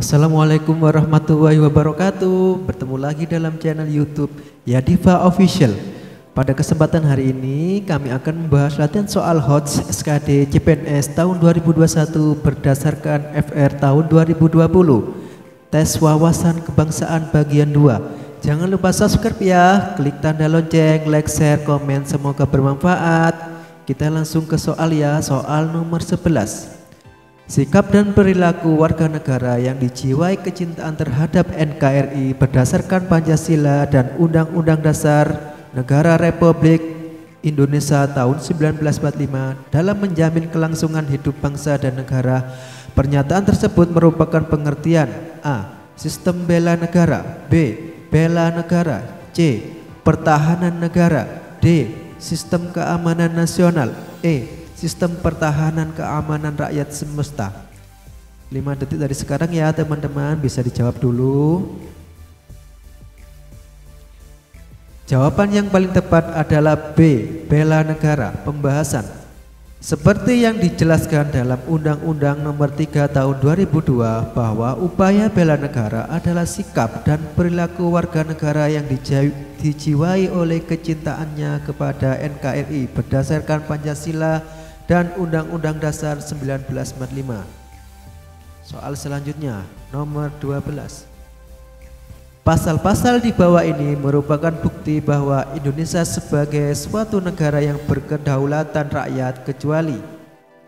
Assalamualaikum warahmatullahi wabarakatuh. Bertemu lagi dalam channel YouTube Yadiva Official. Pada kesempatan hari ini kami akan membahas latihan soal HOTS SKD CPNS tahun 2021 berdasarkan FR tahun 2020. Tes wawasan kebangsaan bagian 2. Jangan lupa subscribe ya, klik tanda lonceng, like, share, komen, semoga bermanfaat. Kita langsung ke soal ya, soal nomor 11. Sikap dan perilaku warga negara yang dijiwai kecintaan terhadap NKRI berdasarkan Pancasila dan Undang-Undang Dasar Negara Republik Indonesia tahun 1945 dalam menjamin kelangsungan hidup bangsa dan negara. Pernyataan tersebut merupakan pengertian A. Sistem bela negara, B. Bela negara, C. Pertahanan negara, D. Sistem keamanan nasional, E. Sistem pertahanan keamanan rakyat semesta. 5 detik dari sekarang ya teman-teman, bisa dijawab dulu. Jawaban yang paling tepat adalah B. Bela negara. Pembahasan. Seperti yang dijelaskan dalam Undang-Undang Nomor 3 Tahun 2002 bahwa upaya bela negara adalah sikap dan perilaku warga negara yang dijiwai oleh kecintaannya kepada NKRI berdasarkan Pancasila dan Undang-Undang Dasar 1945. Soal selanjutnya, nomor 12. Pasal-pasal di bawah ini merupakan bukti bahwa Indonesia sebagai suatu negara yang berkedaulatan rakyat kecuali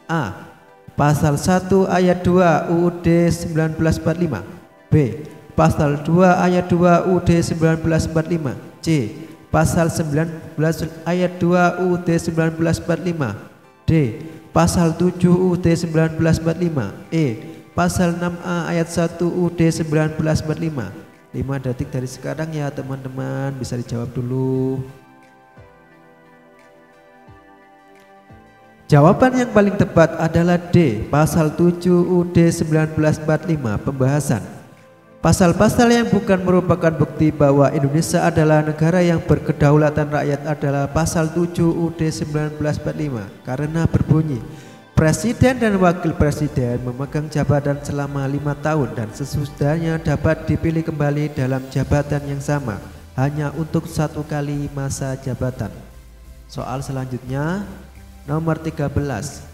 A. Pasal 1 ayat 2 UUD 1945, B. Pasal 2 ayat 2 UUD 1945, C. Pasal 19 ayat 2 UUD 1945, D. Pasal 7 UUD 1945, E. Pasal 6A ayat 1 UUD 1945. 5 detik dari sekarang ya teman-teman, bisa dijawab dulu. Jawaban yang paling tepat adalah D. Pasal 7 UUD 1945. Pembahasan. Pasal-pasal yang bukan merupakan bukti bahwa Indonesia adalah negara yang berkedaulatan rakyat adalah Pasal 7 UUD 1945 karena berbunyi Presiden dan Wakil Presiden memegang jabatan selama 5 tahun dan sesudahnya dapat dipilih kembali dalam jabatan yang sama hanya untuk 1 kali masa jabatan. Soal selanjutnya nomor 13.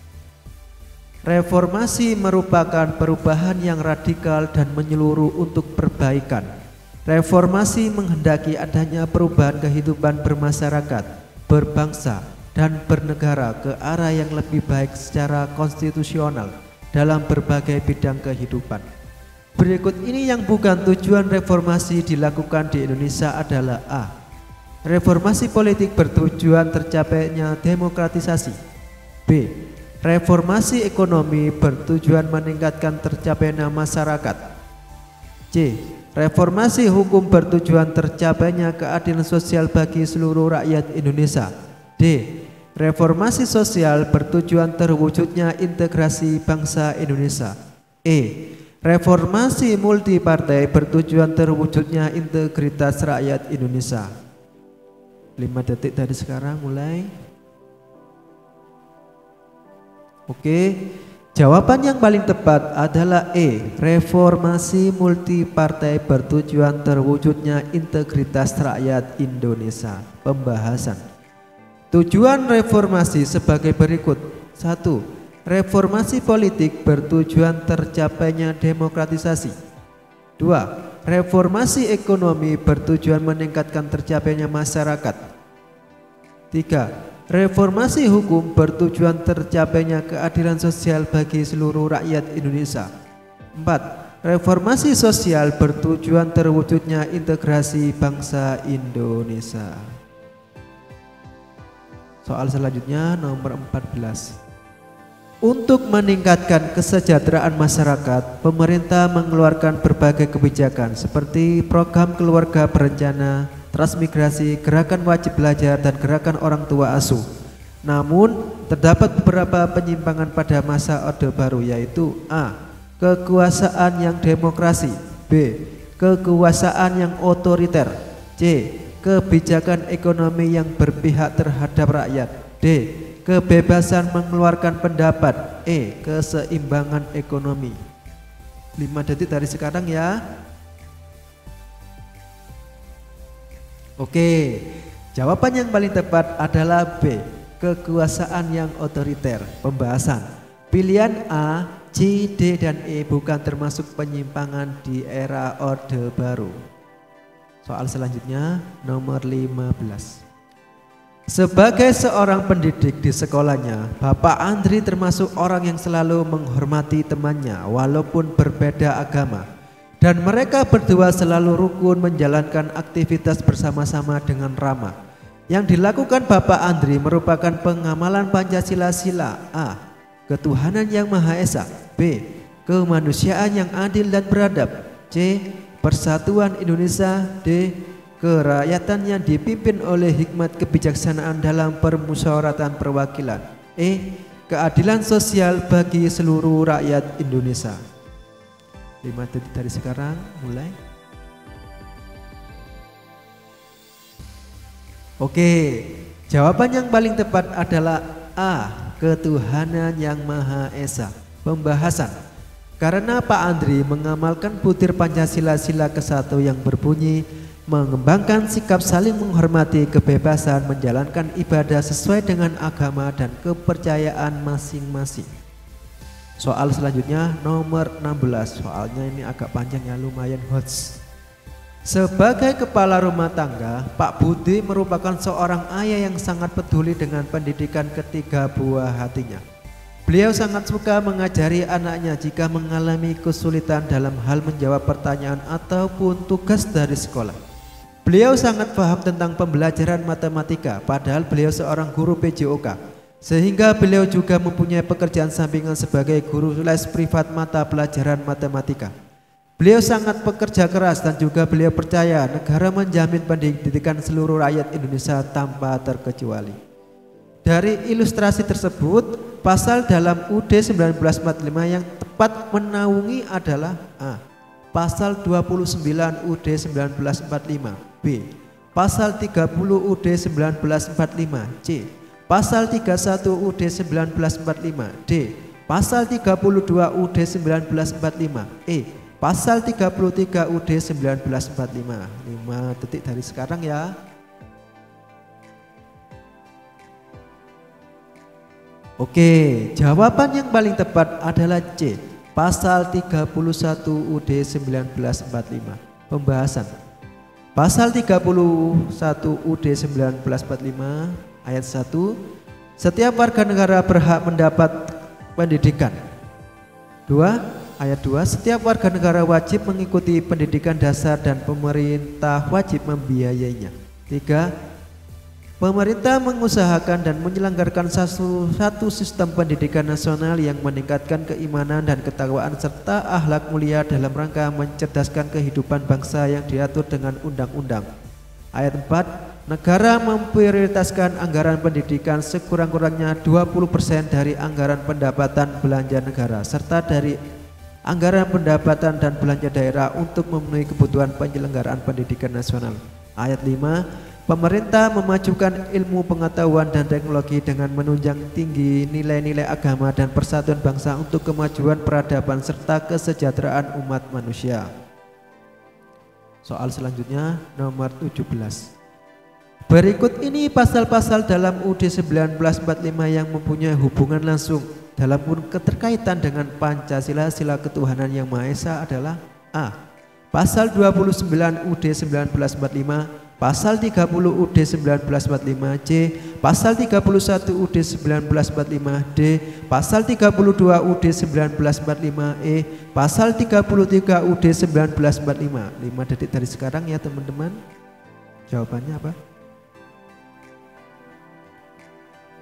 Reformasi merupakan perubahan yang radikal dan menyeluruh untuk perbaikan. Reformasi menghendaki adanya perubahan kehidupan bermasyarakat, berbangsa, dan bernegara ke arah yang lebih baik secara konstitusional dalam berbagai bidang kehidupan. Berikut ini yang bukan tujuan reformasi dilakukan di Indonesia adalah A. Reformasi politik bertujuan tercapainya demokratisasi, B. Reformasi ekonomi bertujuan meningkatkan tercapainya masyarakat, C. Reformasi hukum bertujuan tercapainya keadilan sosial bagi seluruh rakyat Indonesia, D. Reformasi sosial bertujuan terwujudnya integrasi bangsa Indonesia, E. Reformasi multipartai bertujuan terwujudnya integritas rakyat Indonesia. 5 detik dari sekarang mulai. Oke, jawaban yang paling tepat adalah E. Reformasi multipartai bertujuan terwujudnya integritas rakyat Indonesia. Pembahasan. Tujuan reformasi sebagai berikut. 1. Reformasi politik bertujuan tercapainya demokratisasi. 2. Reformasi ekonomi bertujuan meningkatkan tercapainya masyarakat. 3. Reformasi hukum bertujuan tercapainya keadilan sosial bagi seluruh rakyat Indonesia. 4. Reformasi sosial bertujuan terwujudnya integrasi bangsa Indonesia. Soal selanjutnya nomor 14. Untuk meningkatkan kesejahteraan masyarakat, pemerintah mengeluarkan berbagai kebijakan seperti program keluarga berencana, transmigrasi, gerakan wajib belajar, dan gerakan orang tua asuh. Namun, terdapat beberapa penyimpangan pada masa Orde Baru, yaitu A. Kekuasaan yang demokrasi, B. Kekuasaan yang otoriter, C. Kebijakan ekonomi yang berpihak terhadap rakyat, D. Kebebasan mengeluarkan pendapat, E. Keseimbangan ekonomi. 5 detik dari sekarang ya. Oke, jawaban yang paling tepat adalah B, kekuasaan yang otoriter. Pembahasan. Pilihan A, C, D, dan E bukan termasuk penyimpangan di era Orde Baru. Soal selanjutnya nomor 15. Sebagai seorang pendidik di sekolahnya, Bapak Andri termasuk orang yang selalu menghormati temannya walaupun berbeda agama. Dan mereka berdua selalu rukun menjalankan aktivitas bersama-sama dengan ramah. Yang dilakukan Bapak Andri merupakan pengamalan Pancasila sila A, ketuhanan yang Maha Esa, B, kemanusiaan yang adil dan beradab, C, persatuan Indonesia, D, kerakyatan yang dipimpin oleh hikmat kebijaksanaan dalam permusyawaratan perwakilan, E, keadilan sosial bagi seluruh rakyat Indonesia. 5 detik dari sekarang mulai. Oke, jawaban yang paling tepat adalah A, ketuhanan yang Maha Esa. Pembahasan. Karena Pak Andri mengamalkan butir Pancasila sila ke-1 yang berbunyi mengembangkan sikap saling menghormati kebebasan menjalankan ibadah sesuai dengan agama dan kepercayaan masing-masing. Soal selanjutnya nomor 16. Soalnya ini agak panjang ya, lumayan hot. Sebagai kepala rumah tangga, Pak Budi merupakan seorang ayah yang sangat peduli dengan pendidikan ketiga buah hatinya. Beliau sangat suka mengajari anaknya jika mengalami kesulitan dalam hal menjawab pertanyaan ataupun tugas dari sekolah. Beliau sangat paham tentang pembelajaran matematika, padahal beliau seorang guru PJOK. Sehingga beliau juga mempunyai pekerjaan sampingan sebagai guru les privat mata pelajaran matematika. Beliau sangat pekerja keras dan juga beliau percaya negara menjamin pendidikan seluruh rakyat Indonesia tanpa terkecuali. Dari ilustrasi tersebut, pasal dalam UUD 1945 yang tepat menaungi adalah A, pasal 29 UUD 1945, B, pasal 30 UUD 1945, C, pasal 31 UUD 1945, D, pasal 32 UUD 1945, E, pasal 33 UUD 1945. 5 detik dari sekarang ya. Oke, jawaban yang paling tepat adalah C, pasal 31 UUD 1945. Pembahasan. Pasal 31 UUD 1945 ayat 1, setiap warga negara berhak mendapat pendidikan. 2, ayat 2, setiap warga negara wajib mengikuti pendidikan dasar dan pemerintah wajib membiayainya. 3, pemerintah mengusahakan dan menyelenggarakan satu sistem pendidikan nasional yang meningkatkan keimanan dan ketakwaan serta akhlak mulia dalam rangka mencerdaskan kehidupan bangsa yang diatur dengan undang-undang. Ayat 4, negara memprioritaskan anggaran pendidikan sekurang-kurangnya 20% dari anggaran pendapatan belanja negara serta dari anggaran pendapatan dan belanja daerah untuk memenuhi kebutuhan penyelenggaraan pendidikan nasional. Ayat 5, pemerintah memajukan ilmu pengetahuan dan teknologi dengan menunjang tinggi nilai-nilai agama dan persatuan bangsa untuk kemajuan peradaban serta kesejahteraan umat manusia. Soal selanjutnya nomor 17. Berikut ini pasal-pasal dalam UUD 1945 yang mempunyai hubungan langsung dalam keterkaitan dengan Pancasila sila ketuhanan yang Maha Esa adalah A, pasal 29 UUD 1945, pasal 30 UUD 1945, C, pasal 31 UUD 1945, D, pasal 32 UUD 1945, E, pasal 33 UUD 1945. 5 detik dari sekarang ya teman-teman. Jawabannya apa?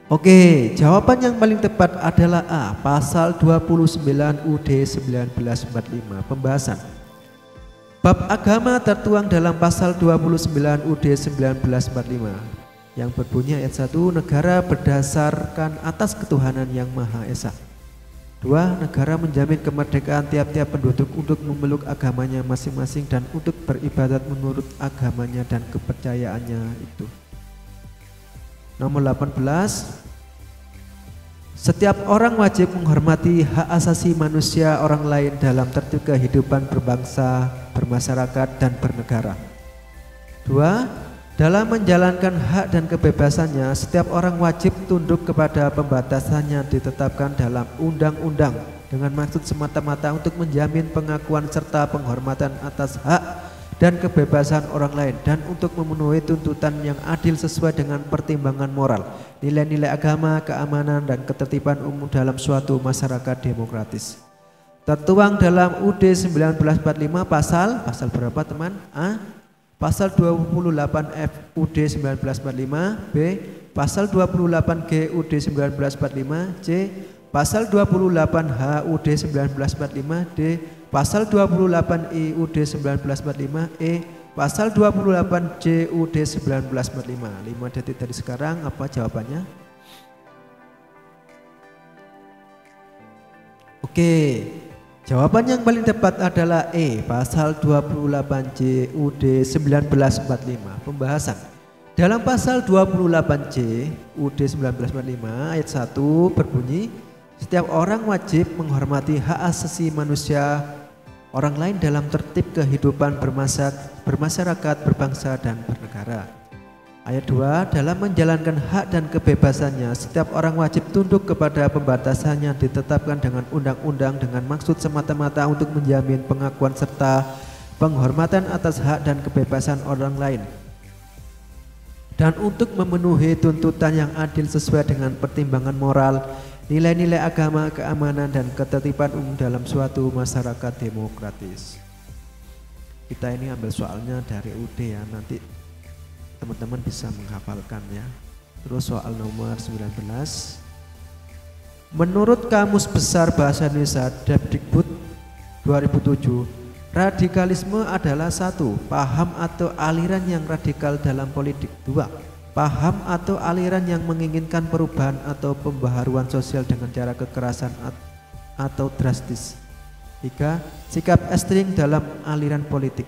Oke, jawaban yang paling tepat adalah A, pasal 29 UUD 1945. Pembahasan. Bab agama tertuang dalam pasal 29 UUD 1945 yang berbunyi ayat 1, negara berdasarkan atas ketuhanan yang Maha Esa. 2, negara menjamin kemerdekaan tiap-tiap penduduk untuk memeluk agamanya masing-masing dan untuk beribadat menurut agamanya dan kepercayaannya itu. Nomor 18, Setiap orang wajib menghormati hak asasi manusia orang lain dalam tertib kehidupan berbangsa, bermasyarakat, dan bernegara. 2. Dalam menjalankan hak dan kebebasannya, setiap orang wajib tunduk kepada pembatasan yang ditetapkan dalam undang-undang dengan maksud semata-mata untuk menjamin pengakuan serta penghormatan atas hak dan kebebasan orang lain dan untuk memenuhi tuntutan yang adil sesuai dengan pertimbangan moral, nilai-nilai agama, keamanan, dan ketertiban umum dalam suatu masyarakat demokratis. Tertuang dalam UUD 1945 pasal berapa teman? A. Pasal 28F UUD 1945, B. Pasal 28G UUD 1945, C. Pasal 28H UUD 1945, D. Pasal 28I UUD 1945, E. Pasal 28J UUD 1945. 5 detik dari sekarang, apa jawabannya? Oke, jawaban yang paling tepat adalah E. Pasal 28J UUD 1945. Pembahasan. Dalam pasal 28J UUD 1945 ayat 1 berbunyi, setiap orang wajib menghormati hak asasi manusia orang lain dalam tertib kehidupan bermasyarakat, berbangsa, dan bernegara. Ayat 2, dalam menjalankan hak dan kebebasannya, setiap orang wajib tunduk kepada pembatasan yang ditetapkan dengan undang-undang dengan maksud semata-mata untuk menjamin pengakuan serta penghormatan atas hak dan kebebasan orang lain dan untuk memenuhi tuntutan yang adil sesuai dengan pertimbangan moral, nilai-nilai agama, keamanan, dan ketertiban umum dalam suatu masyarakat demokratis. Kita ini ambil soalnya dari UUD ya, nanti teman-teman bisa menghafalkan ya. Terus soal nomor 19. Menurut Kamus Besar Bahasa Indonesia Depdikbud 2007, radikalisme adalah 1. Paham atau aliran yang radikal dalam politik. 2. Paham atau aliran yang menginginkan perubahan atau pembaharuan sosial dengan cara kekerasan atau drastis. 3. Sikap ekstrim dalam aliran politik.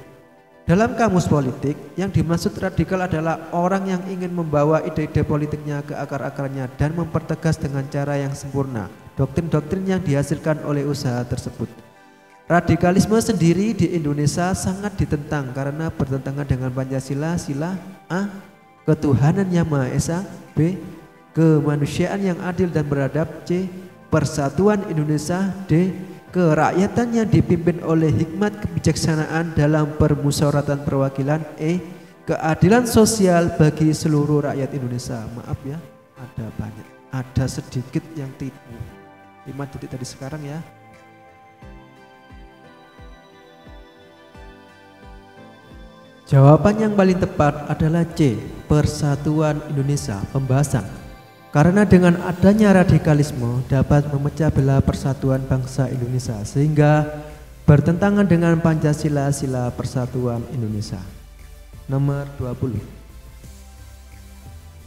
Dalam kamus politik, yang dimaksud radikal adalah orang yang ingin membawa ide-ide politiknya ke akar-akarnya dan mempertegas dengan cara yang sempurna doktrin-doktrin yang dihasilkan oleh usaha tersebut. Radikalisme sendiri di Indonesia sangat ditentang karena bertentangan dengan Pancasila. Sila A. Ketuhanan yang Maha Esa. B. Kemanusiaan yang adil dan beradab. C. Persatuan Indonesia. D. Kerakyatan yang dipimpin oleh hikmat kebijaksanaan dalam permusyawaratan perwakilan. E. Keadilan sosial bagi seluruh rakyat Indonesia. Maaf ya, ada banyak, ada sedikit yang tipu. 5 detik tadi sekarang ya. Jawaban yang paling tepat adalah C. Persatuan Indonesia. Pembahasan. Karena dengan adanya radikalisme dapat memecah belah persatuan bangsa Indonesia sehingga bertentangan dengan Pancasila, sila persatuan Indonesia. Nomor 20.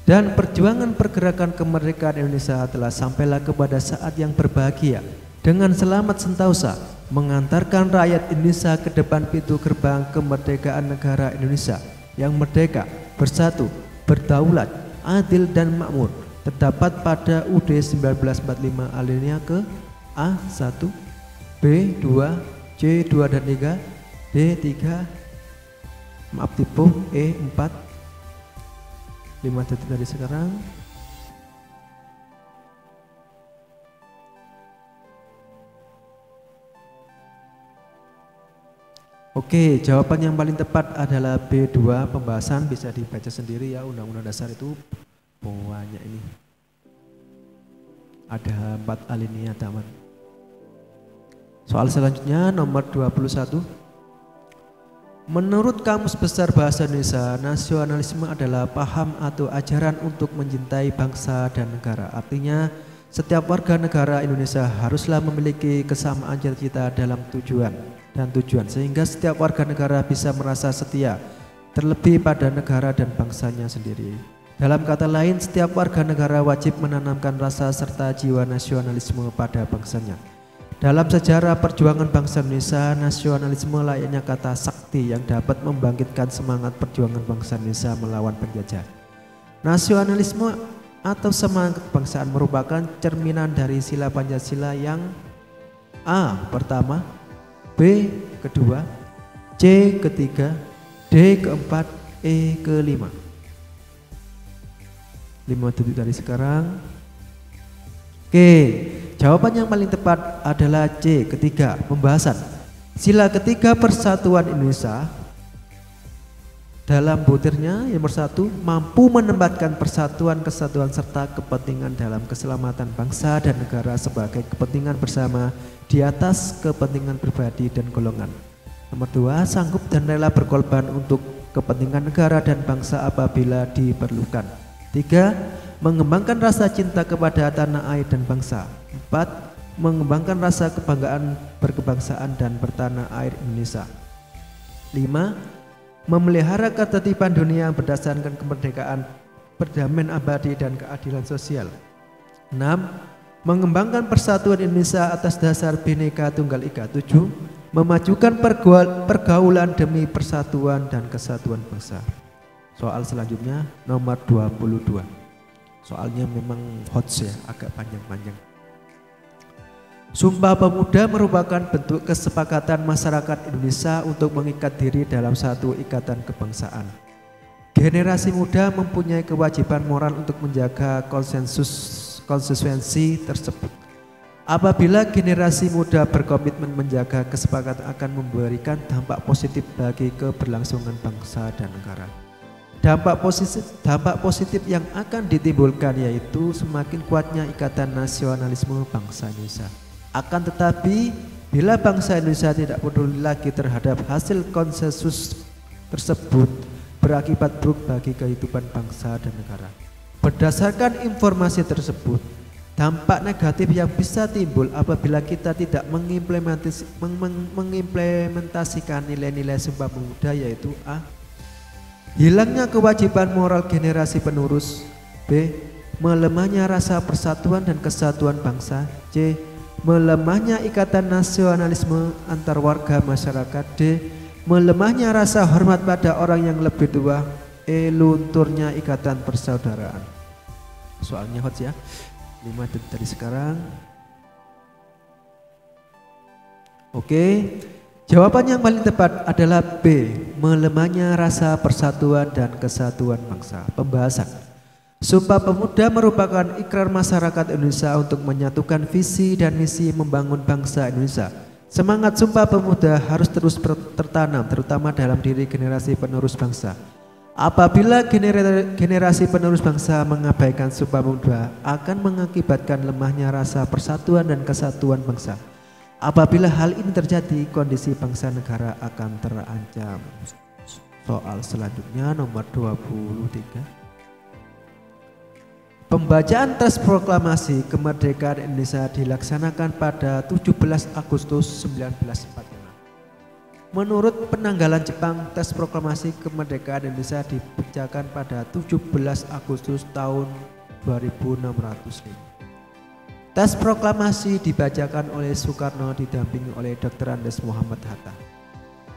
Dan perjuangan pergerakan kemerdekaan Indonesia telah sampailah kepada saat yang berbahagia dengan selamat sentosa mengantarkan rakyat Indonesia ke depan pintu gerbang kemerdekaan negara Indonesia yang merdeka, bersatu, berdaulat, adil dan makmur, terdapat pada UUD 1945 alinea ke A 1, B 2, C 2 dan 3, D 3, maaf tipu, E 4. 5 detik dari sekarang. Oke, jawaban yang paling tepat adalah B2. Pembahasan bisa dibaca sendiri ya, Undang-Undang Dasar itu banyak ini. Ada 4 alinea taman. Soal selanjutnya nomor 21. Menurut Kamus Besar Bahasa Indonesia, nasionalisme adalah paham atau ajaran untuk mencintai bangsa dan negara. Artinya, setiap warga negara Indonesia haruslah memiliki kesamaan cita-cita dalam tujuan sehingga setiap warga negara bisa merasa setia terlebih pada negara dan bangsanya sendiri. Dalam kata lain, setiap warga negara wajib menanamkan rasa serta jiwa nasionalisme pada bangsanya. Dalam sejarah perjuangan bangsa Indonesia, nasionalisme layaknya kata sakti yang dapat membangkitkan semangat perjuangan bangsa Indonesia melawan penjajah. Nasionalisme atau semangat kebangsaan merupakan cerminan dari sila Pancasila yang A. Pertama, B. Kedua, C. Ketiga, D. Keempat, E. Kelima. 5 detik dari sekarang. Oke, jawaban yang paling tepat adalah C. Ketiga, pembahasan. Sila ketiga Persatuan Indonesia dalam butirnya yang bersatu mampu menempatkan persatuan, kesatuan serta kepentingan dalam keselamatan bangsa dan negara sebagai kepentingan bersama di atas kepentingan pribadi dan golongan. Nomor 2, sanggup dan rela berkorban untuk kepentingan negara dan bangsa apabila diperlukan. 3, mengembangkan rasa cinta kepada tanah air dan bangsa. 4, mengembangkan rasa kebanggaan berkebangsaan dan bertanah air Indonesia. 5, memelihara ketertiban dunia berdasarkan kemerdekaan, perdamaian abadi dan keadilan sosial. 6, mengembangkan persatuan Indonesia atas dasar Bhinneka Tunggal Ika. 7, memajukan pergaulan demi persatuan dan kesatuan bangsa. Soal selanjutnya nomor 22. Soalnya memang hot ya, agak panjang-panjang. Sumpah Pemuda merupakan bentuk kesepakatan masyarakat Indonesia untuk mengikat diri dalam satu ikatan kebangsaan. Generasi muda mempunyai kewajiban moral untuk menjaga konsistensi tersebut. Apabila generasi muda berkomitmen menjaga kesepakatan akan memberikan dampak positif bagi keberlangsungan bangsa dan negara. Dampak positif yang akan ditimbulkan yaitu semakin kuatnya ikatan nasionalisme bangsa Indonesia. Akan tetapi bila bangsa Indonesia tidak peduli lagi terhadap hasil konsensus tersebut, berakibat buruk bagi kehidupan bangsa dan negara. Berdasarkan informasi tersebut, dampak negatif yang bisa timbul apabila kita tidak mengimplementasikan nilai-nilai Sumpah Pemuda yaitu A. Hilangnya kewajiban moral generasi penerus. B. Melemahnya rasa persatuan dan kesatuan bangsa. C. Melemahnya ikatan nasionalisme antar warga masyarakat. D. Melemahnya rasa hormat pada orang yang lebih tua. E. Lunturnya ikatan persaudaraan. Soalnya hot ya, 5 detik dari sekarang. Oke, jawaban yang paling tepat adalah B. Melemahnya rasa persatuan dan kesatuan bangsa. Pembahasan. Sumpah Pemuda merupakan ikrar masyarakat Indonesia untuk menyatukan visi dan misi membangun bangsa Indonesia. Semangat Sumpah Pemuda harus terus tertanam terutama dalam diri generasi penerus bangsa. Apabila generasi penerus bangsa mengabaikan Sumpah Pemuda akan mengakibatkan lemahnya rasa persatuan dan kesatuan bangsa. Apabila hal ini terjadi, kondisi bangsa negara akan terancam. Soal selanjutnya nomor 23. Pembacaan teks proklamasi kemerdekaan Indonesia dilaksanakan pada 17 Agustus 1945. Menurut penanggalan Jepang, teks proklamasi kemerdekaan Indonesia dibacakan pada 17 Agustus tahun 2605. Teks proklamasi dibacakan oleh Soekarno didampingi oleh Dr. Andes Muhammad Hatta.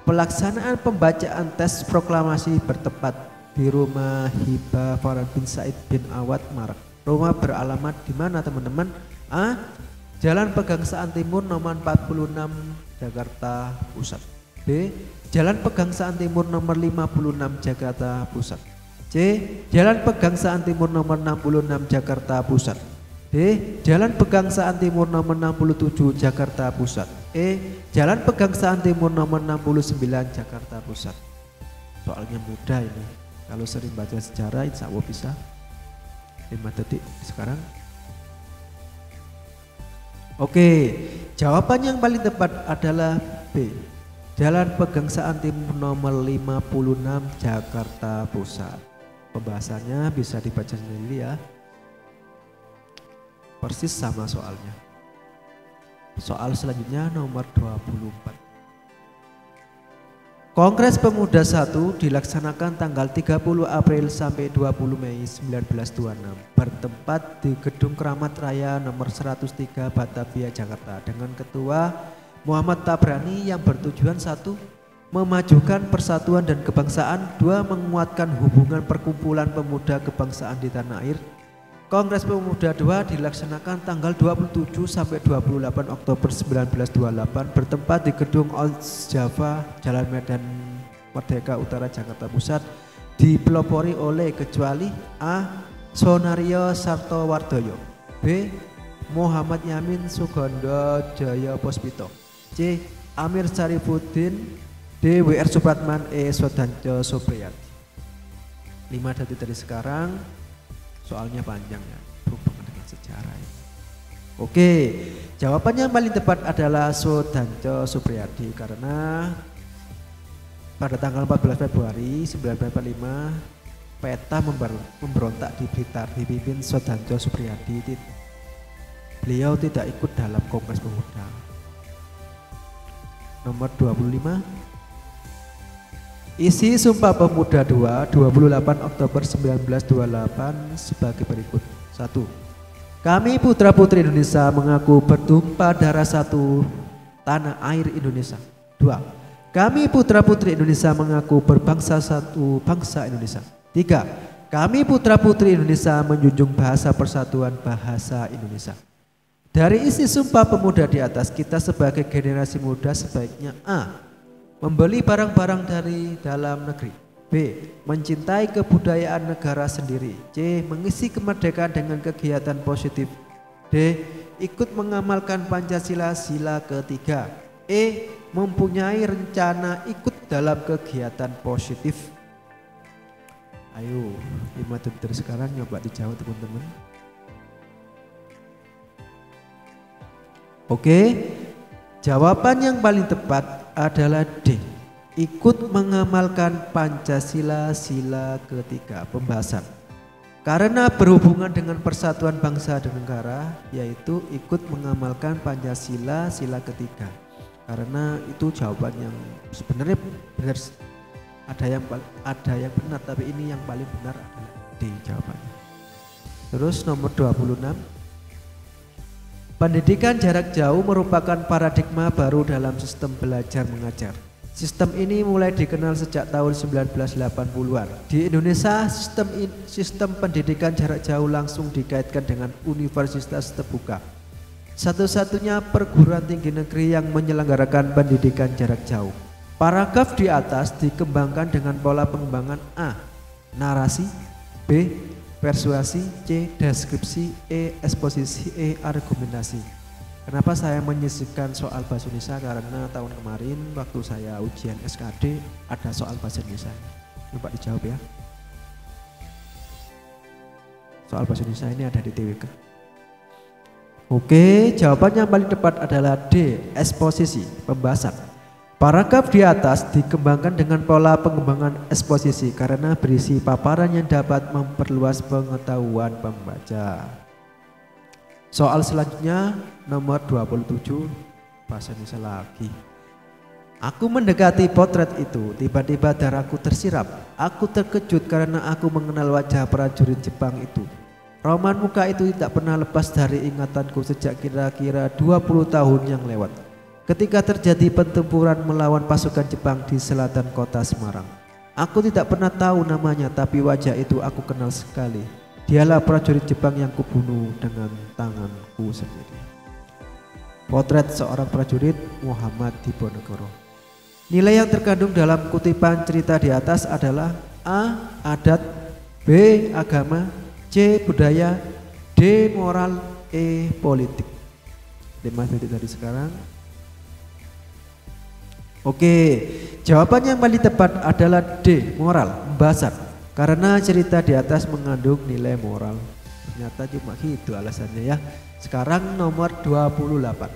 Pelaksanaan pembacaan teks proklamasi bertempat di rumah Hibah Farhan bin Said bin Awad Marak. Rumah beralamat di mana teman-teman? A. Jalan Pegangsaan Timur nomor 46 Jakarta Pusat. B. Jalan Pegangsaan Timur nomor 56 Jakarta Pusat. C. Jalan Pegangsaan Timur nomor 66 Jakarta Pusat. D. Jalan Pegangsaan Timur nomor 67 Jakarta Pusat. E. Jalan Pegangsaan Timur nomor 69 Jakarta Pusat. Soalnya mudah ini. Kalau sering baca sejarah insya Allah bisa. 5 detik sekarang. Oke, jawaban yang paling tepat adalah B. Jalan Pegangsaan Timur nomor 56 Jakarta Pusat. Pembahasannya bisa dibaca sendiri ya. Persis sama soalnya. Soal selanjutnya nomor 24. Kongres Pemuda 1 dilaksanakan tanggal 30 April sampai 20 Mei 1926 bertempat di Gedung Keramat Raya nomor 103 Batavia, Jakarta dengan Ketua Muhammad Tabrani yang bertujuan 1. Memajukan persatuan dan kebangsaan. 2. Menguatkan hubungan perkumpulan pemuda kebangsaan di tanah air. Kongres Pemuda II dilaksanakan tanggal 27 sampai 28 Oktober 1928 bertempat di Gedung Old Java, Jalan Medan Merdeka Utara, Jakarta Pusat, dipelopori oleh kecuali A. Sonario Sartowardoyo, B. Muhammad Yamin Sugondo Jaya Puspito, C. Amir Syarifuddin, D. W.R. Supratman, E. Sodanjo Supriyadi. 5 dari sekarang, soalnya panjang ya, berhubungan dengan sejarah ya. Oke, jawabannya yang paling tepat adalah Sodanjo Supriyadi karena pada tanggal 14 Februari 1945 peta memberontak di Blitar dipimpin Sodanjo Supriyadi. Beliau tidak ikut dalam Kongres Pemuda. Nomor 25. Isi Sumpah Pemuda II 28 Oktober 1928 sebagai berikut. 1. Kami putra-putri Indonesia mengaku bertumpah darah satu tanah air Indonesia. 2. Kami putra-putri Indonesia mengaku berbangsa satu bangsa Indonesia. 3. Kami putra-putri Indonesia menjunjung bahasa persatuan bahasa Indonesia. Dari isi Sumpah Pemuda di atas, kita sebagai generasi muda sebaiknya A. Membeli barang-barang dari dalam negeri, B. Mencintai kebudayaan negara sendiri, C. Mengisi kemerdekaan dengan kegiatan positif, D. Ikut mengamalkan Pancasila sila ketiga, E. Mempunyai rencana ikut dalam kegiatan positif. Ayo, 5 dari sekarang nyoba dijawab teman-teman. Oke, jawaban yang paling tepat adalah D. Ikut mengamalkan Pancasila sila ketiga, pembahasan. Karena berhubungan dengan persatuan bangsa dan negara, yaitu ikut mengamalkan Pancasila sila ketiga. Karena itu jawaban yang sebenarnya benar, ada yang benar, tapi ini yang paling benar adalah D jawabannya. Terus nomor 26. Pendidikan jarak jauh merupakan paradigma baru dalam sistem belajar mengajar. Sistem ini mulai dikenal sejak tahun 1980-an. Di Indonesia, sistem pendidikan jarak jauh langsung dikaitkan dengan universitas terbuka. Satu-satunya perguruan tinggi negeri yang menyelenggarakan pendidikan jarak jauh. Paragraf di atas dikembangkan dengan pola pengembangan A. Narasi, B. Persuasi, C. Deskripsi, E. Eksposisi, E. Argumentasi. Kenapa saya menyisipkan soal bahasa Indonesia? Karena tahun kemarin waktu saya ujian SKD ada soal bahasa Indonesia. Coba dijawab ya. Soal bahasa Indonesia ini ada di TWK. Oke, jawaban yang paling tepat adalah D. Eksposisi, pembahasan. Paragraf di atas dikembangkan dengan pola pengembangan eksposisi karena berisi paparan yang dapat memperluas pengetahuan pembaca. Soal selanjutnya nomor 27, bahasa Indonesia lagi. Aku mendekati potret itu, tiba-tiba darahku tersiram. Aku terkejut karena aku mengenal wajah prajurit Jepang itu. Roman muka itu tidak pernah lepas dari ingatanku sejak kira-kira 20 tahun yang lewat. Ketika terjadi pertempuran melawan pasukan Jepang di selatan kota Semarang. Aku tidak pernah tahu namanya, tapi wajah itu aku kenal sekali. Dialah prajurit Jepang yang kubunuh dengan tanganku sendiri. Potret seorang prajurit Muhammad Diponegoro. Nilai yang terkandung dalam kutipan cerita di atas adalah A. Adat, B. Agama, C. Budaya, D. Moral, E. Politik. 5 detik dari sekarang. Oke, jawaban yang paling tepat adalah D. Moral, pembahasan. Karena cerita di atas mengandung nilai moral. Ternyata cuma gitu alasannya ya. Sekarang nomor 28.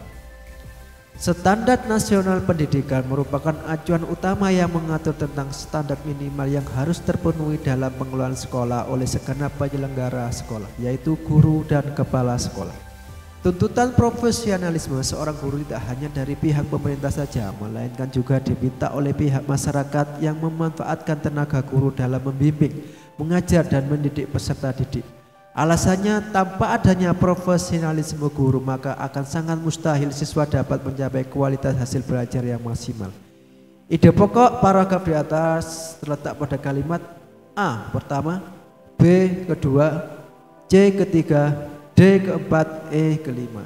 Standar Nasional Pendidikan merupakan acuan utama yang mengatur tentang standar minimal yang harus terpenuhi dalam pengelolaan sekolah oleh segenap penyelenggara sekolah, yaitu guru dan kepala sekolah. Tuntutan profesionalisme seorang guru tidak hanya dari pihak pemerintah saja, melainkan juga diminta oleh pihak masyarakat yang memanfaatkan tenaga guru dalam membimbing, mengajar dan mendidik peserta didik. Alasannya, tanpa adanya profesionalisme guru maka akan sangat mustahil siswa dapat mencapai kualitas hasil belajar yang maksimal. Ide pokok paragraf di atas terletak pada kalimat A pertama, B kedua, C ketiga, D keempat, E kelima.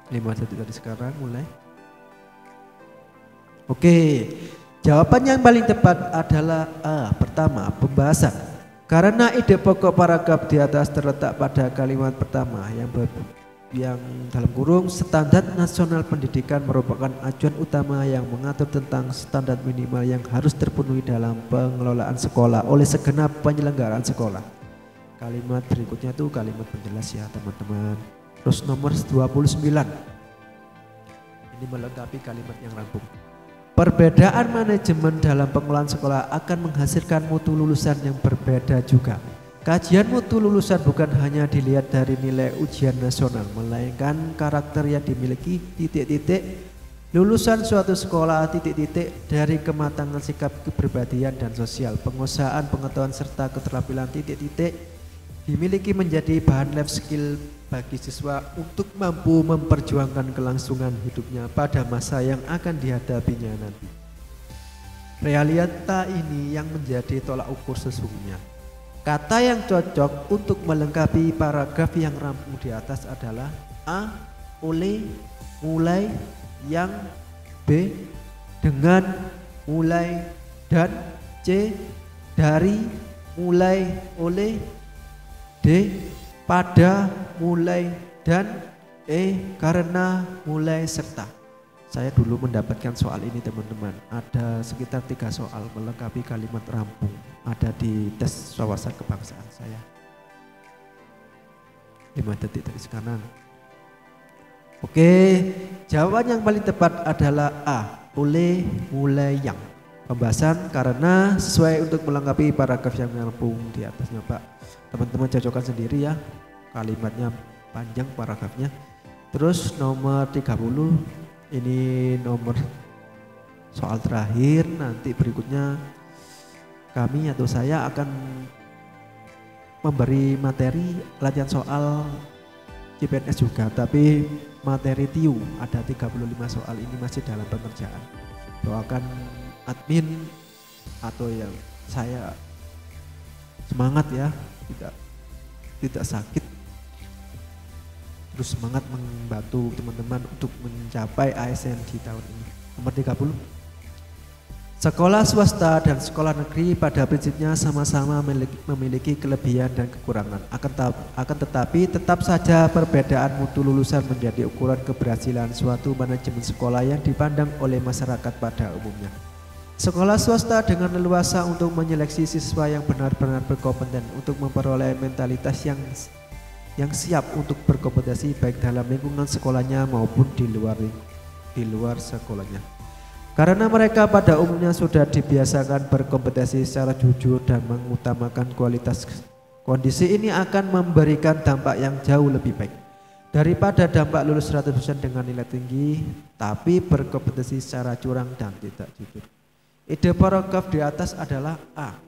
5 detik dari sekarang mulai. Oke, jawaban yang paling tepat adalah A. Pertama, pembahasan. Karena ide pokok paragraf di atas terletak pada kalimat pertama yang dalam kurung standar nasional pendidikan merupakan acuan utama yang mengatur tentang standar minimal yang harus terpenuhi dalam pengelolaan sekolah oleh segenap penyelenggaraan sekolah. Kalimat berikutnya itu kalimat penjelas ya teman-teman. Terus nomor 29. Ini melengkapi kalimat yang rampung. Perbedaan manajemen dalam pengelolaan sekolah akan menghasilkan mutu lulusan yang berbeda juga. Kajian mutu lulusan bukan hanya dilihat dari nilai ujian nasional, melainkan karakter yang dimiliki titik-titik lulusan suatu sekolah titik-titik dari kematangan sikap kepribadian dan sosial, penguasaan pengetahuan serta keterampilan titik-titik dimiliki menjadi bahan life skill bagi siswa untuk mampu memperjuangkan kelangsungan hidupnya pada masa yang akan dihadapinya nanti. Realita ini yang menjadi tolak ukur sesungguhnya. Kata yang cocok untuk melengkapi paragraf yang rampung di atas adalah A. Oleh, mulai, yang, B. Dengan, mulai, dan C. Dari, mulai, oleh, D. Pada, mulai, dan E. Karena, mulai, serta. Saya dulu mendapatkan soal ini teman-teman. Ada sekitar 3 soal melengkapi kalimat rampung. Ada di tes wawasan kebangsaan saya. 5 detik dari sekarang. Oke, jawaban yang paling tepat adalah A. Oleh, mulai, yang. Pembahasan karena sesuai untuk melengkapi paragraf yang rampung di atasnya Pak. Teman-teman cocokkan sendiri ya. Kalimatnya panjang paragrafnya. Terus nomor 30 ini nomor soal terakhir. Nanti berikutnya kami atau saya akan memberi materi latihan soal CPNS juga, tapi materi TIU ada 35 soal ini masih dalam pengerjaan. Doakan admin atau yang saya semangat ya, tidak sakit, terus semangat membantu teman-teman untuk mencapai ASN di tahun ini. Nomor 30. Sekolah swasta dan sekolah negeri pada prinsipnya sama-sama memiliki kelebihan dan kekurangan. Akan tetapi tetap saja perbedaan mutu lulusan menjadi ukuran keberhasilan suatu manajemen sekolah yang dipandang oleh masyarakat pada umumnya. Sekolah swasta dengan leluasa untuk menyeleksi siswa yang benar-benar berkompeten untuk memperoleh mentalitas yang siap untuk berkompetisi baik dalam lingkungan sekolahnya maupun di luar sekolahnya. Karena mereka pada umumnya sudah dibiasakan berkompetisi secara jujur dan mengutamakan kualitas. Kondisi ini akan memberikan dampak yang jauh lebih baik daripada dampak lulus 100% dengan nilai tinggi tapi berkompetisi secara curang dan tidak jujur. Ide paragraf di atas adalah A.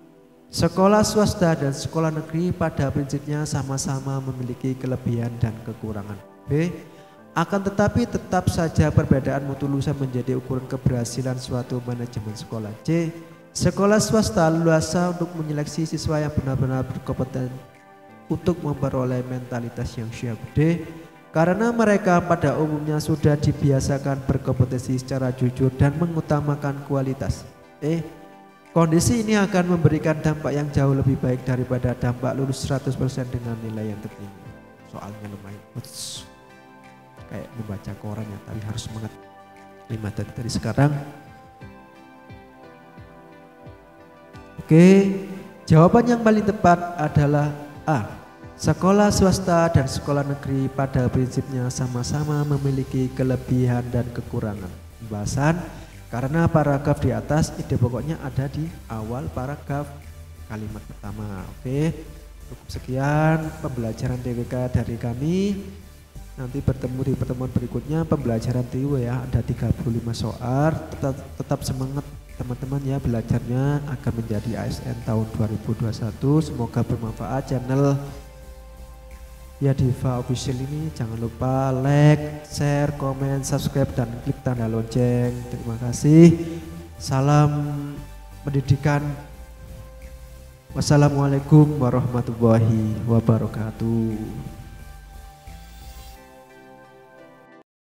Sekolah swasta dan sekolah negeri pada prinsipnya sama-sama memiliki kelebihan dan kekurangan. B. Akan tetapi tetap saja perbedaan mutu lulusan menjadi ukuran keberhasilan suatu manajemen sekolah. C. Sekolah swasta leluasa untuk menyeleksi siswa yang benar-benar berkompeten untuk memperoleh mentalitas yang siap. D. Karena mereka pada umumnya sudah dibiasakan berkompetisi secara jujur dan mengutamakan kualitas. E. Kondisi ini akan memberikan dampak yang jauh lebih baik daripada dampak lulus 100% dengan nilai yang tertinggi. Soalnya lumayan kayak membaca koran ya, tapi harus semangat. 5 detik dari sekarang. Oke, jawaban yang paling tepat adalah A. Sekolah swasta dan sekolah negeri pada prinsipnya sama-sama memiliki kelebihan dan kekurangan. Pembahasan karena paragraf di atas ide pokoknya ada di awal paragraf kalimat pertama. Oke, cukup sekian pembelajaran TWK dari kami. Nanti bertemu di pertemuan berikutnya pembelajaran TIU ya, ada 35 soal. Tetap semangat teman-teman ya, belajarnya akan menjadi ASN tahun 2021. Semoga bermanfaat. Channel Yadiva Official ini jangan lupa like, share, komen, subscribe, dan klik tanda lonceng. Terima kasih. Salam pendidikan Wassalamualaikum warahmatullahi wabarakatuh.